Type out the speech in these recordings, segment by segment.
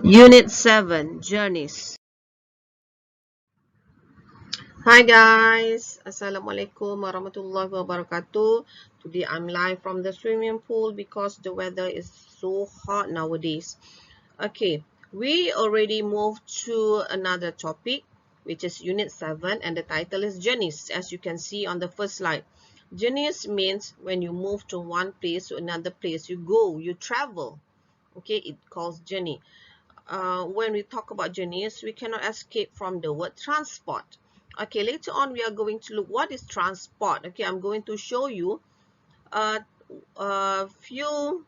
Unit 7 Journeys. Hi guys, Assalamualaikum warahmatullahi wabarakatuh. Today I'm live from the swimming pool because the weather is so hot nowadays. Okay, we already moved to another topic, which is Unit 7, and the title is Journeys, as you can see on the first slide. Journeys means when you move to one place to another place, you go, you travel. Okay, it calls journey. When we talk about journeys, we cannot escape from the word transport. Okay, later on we are going to look what is transport. Okay, I'm going to show you a few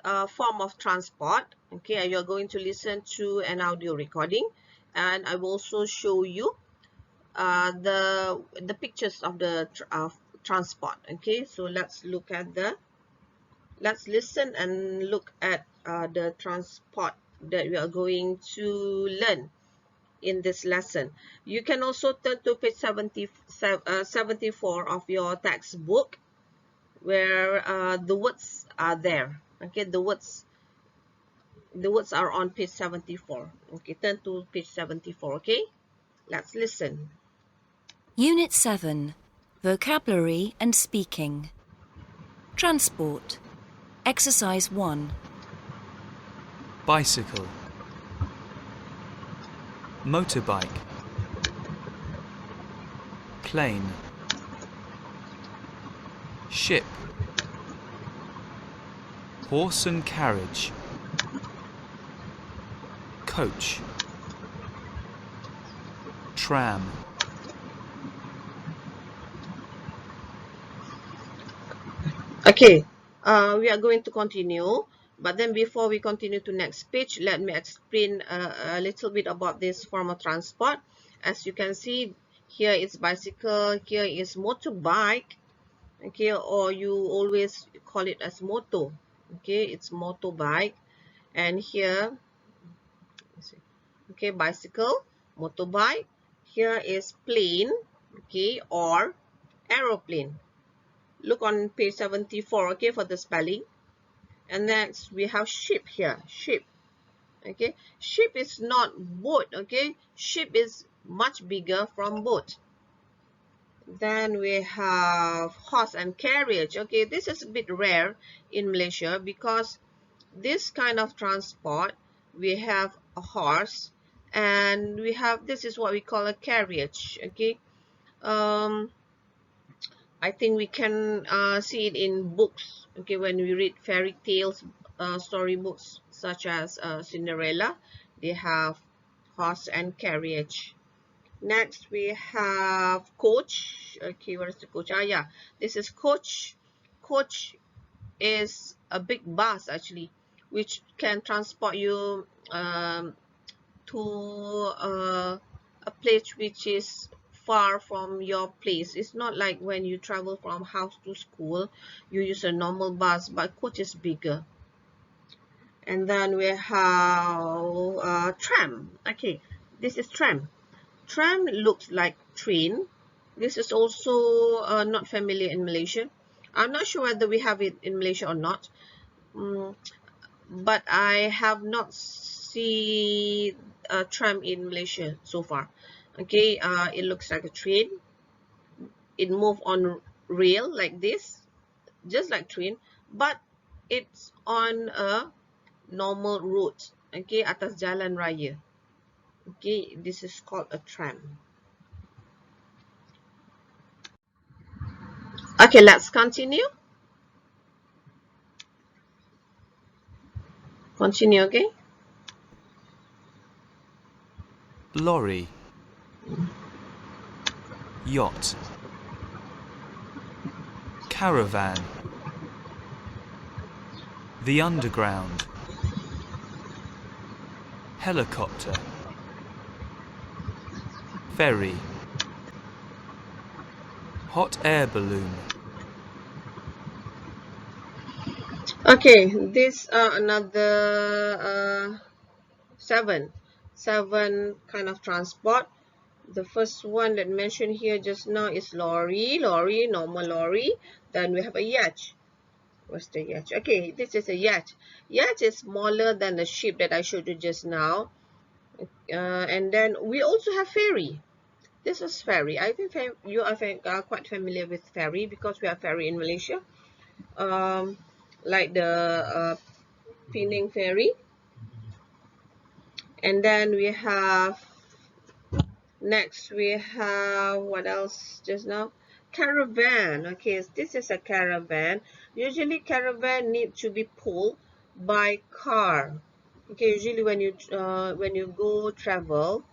form of transport. Okay, and you're going to listen to an audio recording, and I will also show you the pictures of the transport. Okay, so let's listen and look at the transport that we are going to learn in this lesson. You can also turn to page 74 of your textbook, where the words are there. Okay, the words are on page 74. Okay, turn to page 74. Okay, let's listen. Unit 7 Vocabulary and Speaking. Transport. Exercise 1. Bicycle, motorbike, plane, ship, horse and carriage, coach, tram, Okay, we are going to continue, but then before we continue to next page, let me explain a little bit about this form of transport. As you can see, here is bicycle, here is motorbike, okay, or you always call it as moto. Okay, it's motorbike, and here, okay, bicycle, motorbike. Here is plane, okay, or aeroplane. Look on page 74, okay, for the spelling. And next we have ship here. Ship. Okay, ship is not boat. Okay, ship is much bigger from boat. Then we have horse and carriage. Okay, this is a bit rare in Malaysia because this kind of transport, we have a horse, and we have, this is what we call a carriage. Okay, um I think we can see it in books. Okay, when we read fairy tales, storybooks such as Cinderella, they have horse and carriage. Next, we have coach. Okay, what is the coach? Ah, yeah, this is coach. Coach is a big bus actually, which can transport you to a place which is far from your place. It's not like when you travel from house to school, you use a normal bus, but coach is bigger. And then we have tram. Okay, this is tram. Tram looks like train. This is also not familiar in Malaysia. I'm not sure whether we have it in Malaysia or not. Mm, but I have not seen a tram in Malaysia so far. Okay, it looks like a train. It moves on rail like this, just like train, but it's on a normal route. Okay, atas jalan raya. Okay, this is called a tram. Okay, let's continue. Continue, okay? lorry, yacht, caravan, the underground, helicopter, ferry, hot air balloon, Okay, this another seven kind of transport. The first one that mentioned here just now is lorry, normal lorry. Then we have a yacht. What's the yacht? Okay, this is a yacht. Yacht is smaller than the ship that I showed you just now. And then we also have ferry. This is ferry. I think you are quite familiar with ferry because we have ferry in Malaysia. Like the Penang ferry. And then we have, next we have, what else just now? Caravan. Okay, this is a caravan. Usually caravan need to be pulled by car. Okay, usually when you go travel,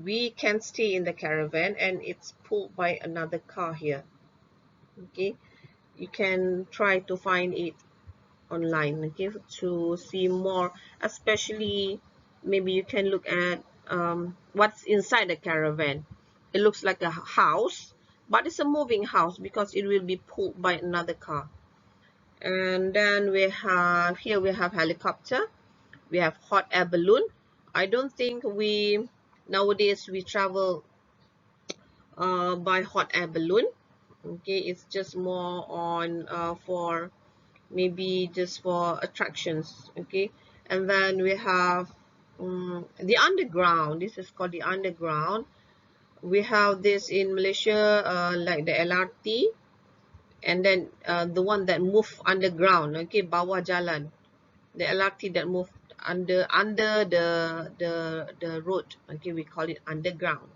we can stay in the caravan and it's pulled by another car here. Okay, you can try to find it online, okay, to see more, especially maybe you can look at what's inside the caravan. It looks like a house, but it's a moving house because it will be pulled by another car. And then we have here, we have helicopter, we have hot air balloon. I don't think we nowadays we travel by hot air balloon. Okay, it's just more on for maybe just for attractions. Okay, and then we have the underground. This is called the underground. We have this in Malaysia, like the LRT, and then the one that move underground. Okay, bawah jalan, the LRT that move under the road. Okay, we call it underground.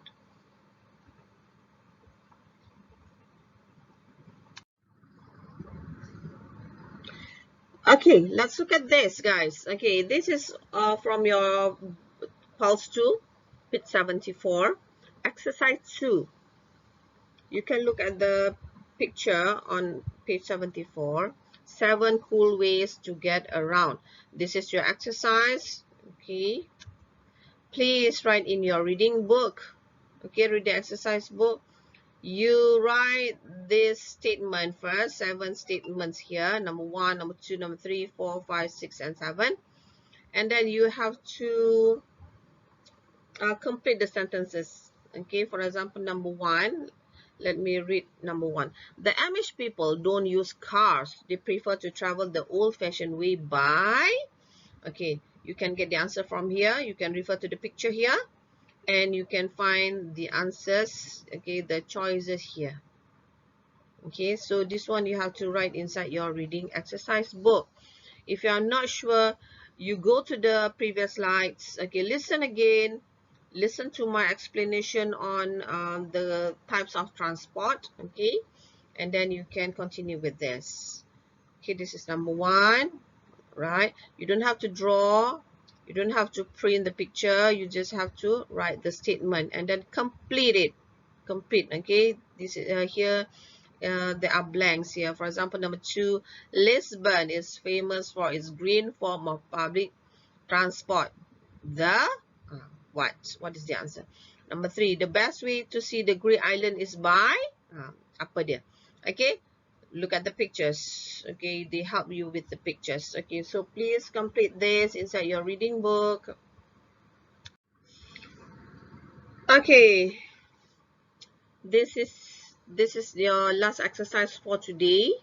Okay, let's look at this, guys. Okay, this is from your Pulse 2, page 74, exercise 2. You can look at the picture on page 74. 7 cool ways to get around. This is your exercise. Okay, please write in your reading book. Okay, read the exercise book. You write this statement first. 7 statements here. Number 1, number 2, number 3, 4, 5, 6, and 7. And then you have to complete the sentences. Okay, for example, number 1, let me read number 1. The Amish people don't use cars. They prefer to travel the old-fashioned way by. Okay, you can get the answer from here. You can refer to the picture here and you can find the answers. Okay, the choices here. Okay, so this one you have to write inside your reading exercise book. If you are not sure, you go to the previous slides. Okay, listen again. Listen to my explanation on the types of transport. Okay, and then you can continue with this. Okay, this is number 1, right? You don't have to draw. You don't have to print the picture. You just have to write the statement and then complete it. Complete. Okay, this is here. There are blanks here. For example, number 2, Lisbon is famous for its green form of public transport. The what? What is the answer? Number 3, the best way to see the Great Island is by apa dia? Okay, look at the pictures. Okay, they help you with the pictures. Okay, so please complete this inside your reading book. Okay, this is your last exercise for today.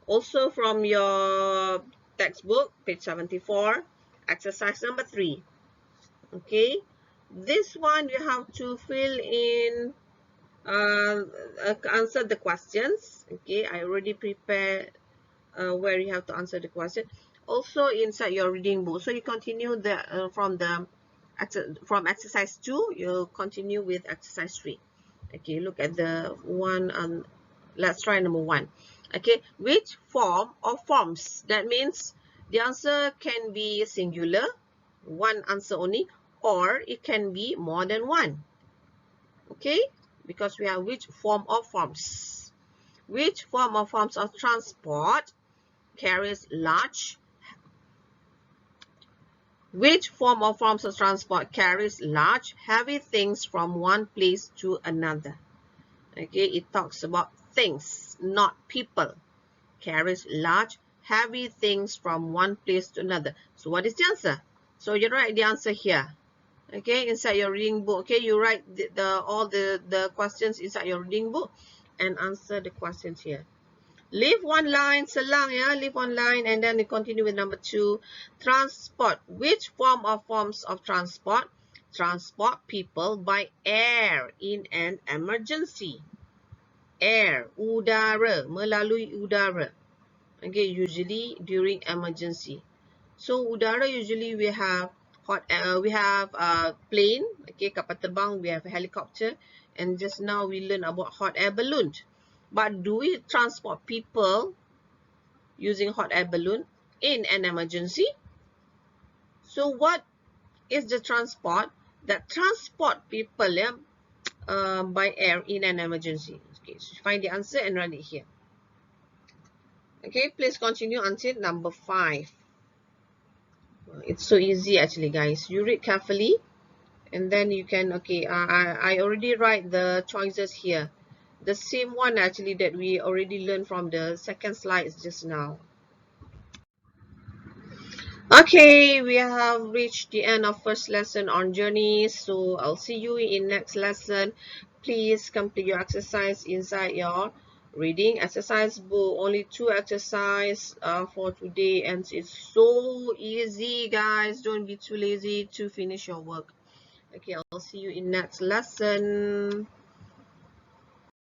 Also from your textbook, page 74, exercise number 3. Okay, this one you have to fill in, answer the questions. Okay, I already prepared where you have to answer the question. Also inside your reading book. So you continue from exercise 2, you continue with exercise 3. Okay, look at the one on, let's try number 1. Okay, which form or forms? That means the answer can be singular, one answer only, or it can be more than one. Okay, because we have which form or forms. Which form or forms of transport carries large? Which form or forms of transport carries large, heavy things from one place to another? Okay, it talks about things, not people. Carries large, heavy things from one place to another. So what is the answer? So you write the answer here. Okay, inside your reading book. Okay, you write all the questions inside your reading book and answer the questions here. Leave one line, selang ya, leave one line, and then we continue with number 2. Transport. Which forms of transport? Transport people by air in an emergency. Air, udara, melalui udara. Okay, usually during emergency. So udara usually we have plane, okay, kapal terbang, we have a helicopter, and just now we learn about hot air balloon. But do we transport people using hot air balloon in an emergency? So what is the transport that transport people, yeah, by air in an emergency? Okay, so find the answer and write it here. Okay, please continue until number 5. It's so easy actually, guys. You read carefully and then you can, okay, I already write the choices here. The same one actually that we already learned from the second slide just now. Okay, we have reached the end of first lesson on journeys. So I'll see you in next lesson. Please complete your exercise inside your reading exercise book. Only 2 exercise for today, and it's so easy, guys. Don't be too lazy to finish your work. Okay, I'll see you in next lesson.